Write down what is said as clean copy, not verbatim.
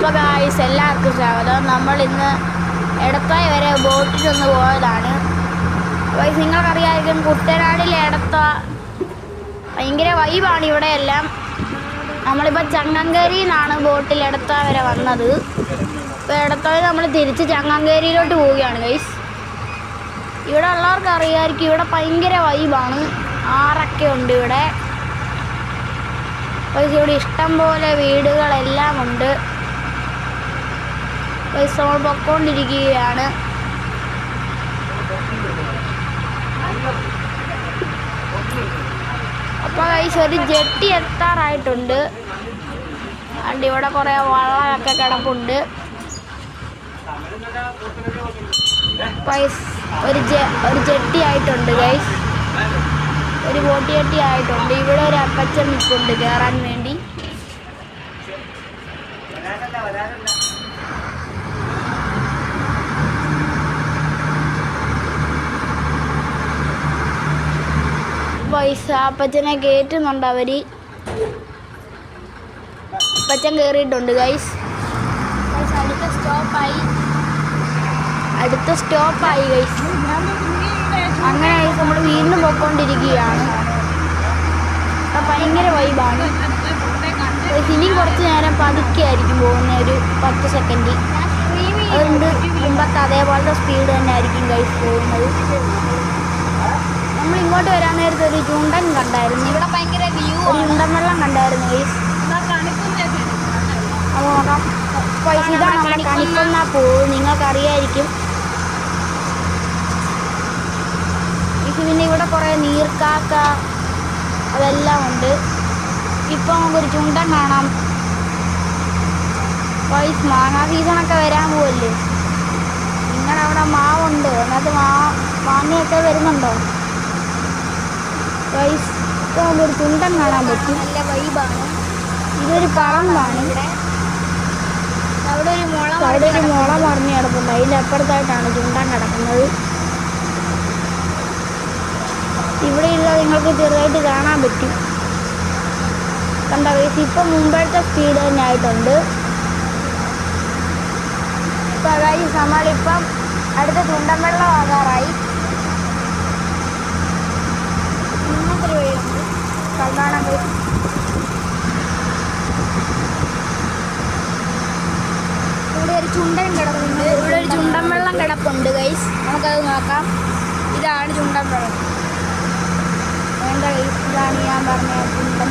അപ്പോൾ ഗായ്സ് എല്ലാവർക്കും സ്വാഗതം. നമ്മൾ ഇന്ന് എടത്വായ വരെ ബോട്ടിലൊന്ന് പോയതാണ്. ഗായ്സ് നിങ്ങൾക്കറിയാമായിരിക്കും കുട്ടനാടിലെ ഭയങ്കര വൈബാണ് ഇവിടെയെല്ലാം. നമ്മളിപ്പോൾ ചങ്ങങ്കേരിയിൽ നിന്നാണ് ബോട്ടിൽ എടത്വായ വരെ വന്നത്. ഇപ്പോൾ എടത്വായ നമ്മൾ തിരിച്ച് ചങ്ങങ്കേരിയിലോട്ട് പോവുകയാണ് ഗൈസ്. ഇവിടെ ഉള്ളവർക്ക് അറിയാമായിരിക്കും ഇവിടെ ഭയങ്കര വൈബാണ്. ആറൊക്കെ ഉണ്ട് ഇവിടെ. ഗൈസ് ഇവിടെ ഇഷ്ടം പോലെ വീടുകളെല്ലാം ഉണ്ട്. ഗൈസ് നമ്മൾ പൊക്കോണ്ടിരിക്കുകയാണ്. അപ്പോൾ ഗൈസ് ഒരു ജെട്ടി എത്താറായിട്ടുണ്ട്. അതുകൊണ്ട് ഇവിടെ കുറേ വള്ളമൊക്കെ കിടപ്പുണ്ട്. ഗൈസ് ഒരു ജെട്ടി ആയിട്ടുണ്ട് ഗൈസ്. ഒരു ബോട്ട് ജെട്ടി ആയിട്ടുണ്ട്. ഇവിടെ ഒരു അപ്പച്ചൻ നിൽപ്പുണ്ട് കയറാൻ വേണ്ടി. പൈസ അപ്പച്ചനെ കയറ്റുന്നുണ്ട് അവർ. അപ്പച്ചൻ കയറിയിട്ടുണ്ട് ഗൈസ്. അടുത്ത സ്റ്റോപ്പായി ഗൈസ്. അങ്ങനെ ഗൈസ് നമ്മൾ വീണ്ടും പോയിക്കൊണ്ടിരിക്കുകയാണ്. ഭയങ്കര വൈബാണ്. ഇനി കുറച്ച് നേരം പതുക്കെയായിരിക്കും പോകുന്ന, ഒരു 10 സെക്കൻഡ്. അതുകൊണ്ട് മുമ്പത്തെ അതേപോലത്തെ സ്പീഡ് തന്നെ ആയിരിക്കും ഗൈസ് പോകുന്നത്. നമ്മൾ ഇങ്ങോട്ട് വരാൻ നേരത്തെ ഒരു ചുണ്ടൻ കണ്ടായിരുന്നു. ഇവിടെ ഭയങ്കര വ്യൂ, ഒരു ചുണ്ടൻ വെള്ളം കണ്ടായിരുന്നു ഗൈസ്. അത് നോക്കാം. പൈസ ഇതാണ് നമ്മുടെ കണിക്കൊന്ന പോവും, നിങ്ങൾക്കറിയായിരിക്കും. പിന്നെ ഇവിടെ കുറേ നീർക്കാക്ക അതെല്ലാം ഉണ്ട്. ഇപ്പോൾ നമുക്കൊരു ചുണ്ടൻ കാണാം. പൈസ മാങ്ങാ സീസണൊക്കെ വരാൻ പോവല്ലേ. നിങ്ങളുടെ അവിടെ മാവുണ്ട്, അതിനകത്ത് മാങ്ങയൊക്കെ വരുന്നുണ്ടോ? പൈസ ഇപ്പോൾ നമുക്കൊരു ചുണ്ടൻ കാണാൻ പറ്റും. നല്ല വൈബാണ്. ഇതൊരു പറമ്പാണ്. അവിടെ ഒരു മുള മറിഞ്ഞ് കിടപ്പുണ്ട്. അതിൻ്റെ അപ്പുറത്തായിട്ടാണ് ചുണ്ടൻ കിടക്കുന്നത്. ഇവിടെയുള്ള നിങ്ങൾക്ക് ചെറുതായിട്ട് കാണാൻ പറ്റും. കണ്ട ഗൈസ്, ഇപ്പം മുമ്പത്തെ സ്പീഡ് തന്നെ ആയിട്ടുണ്ട്. ഇപ്പം ഗൈസ് നമ്മളിപ്പം അടുത്ത ചുണ്ടൻ വെള്ളം ആകാറായി. ഇന്നത്തെ വഴിയുണ്ട് കാണാൻ ഗൈസ്. ഇവിടെ ഒരു ചുണ്ടൻ കിടപ്പുണ്ട്. ഇവിടെ ഒരു ചുണ്ടൻ വെള്ളം കിടപ്പുണ്ട് ഗൈസ്. നമുക്കത് നോക്കാം. ഇതാണ് ചുണ്ടൻ വെള്ളം. വേണ്ട ഗൈസ്, ഇതാണ് ഞാൻ പറഞ്ഞ ചുണ്ടൻ.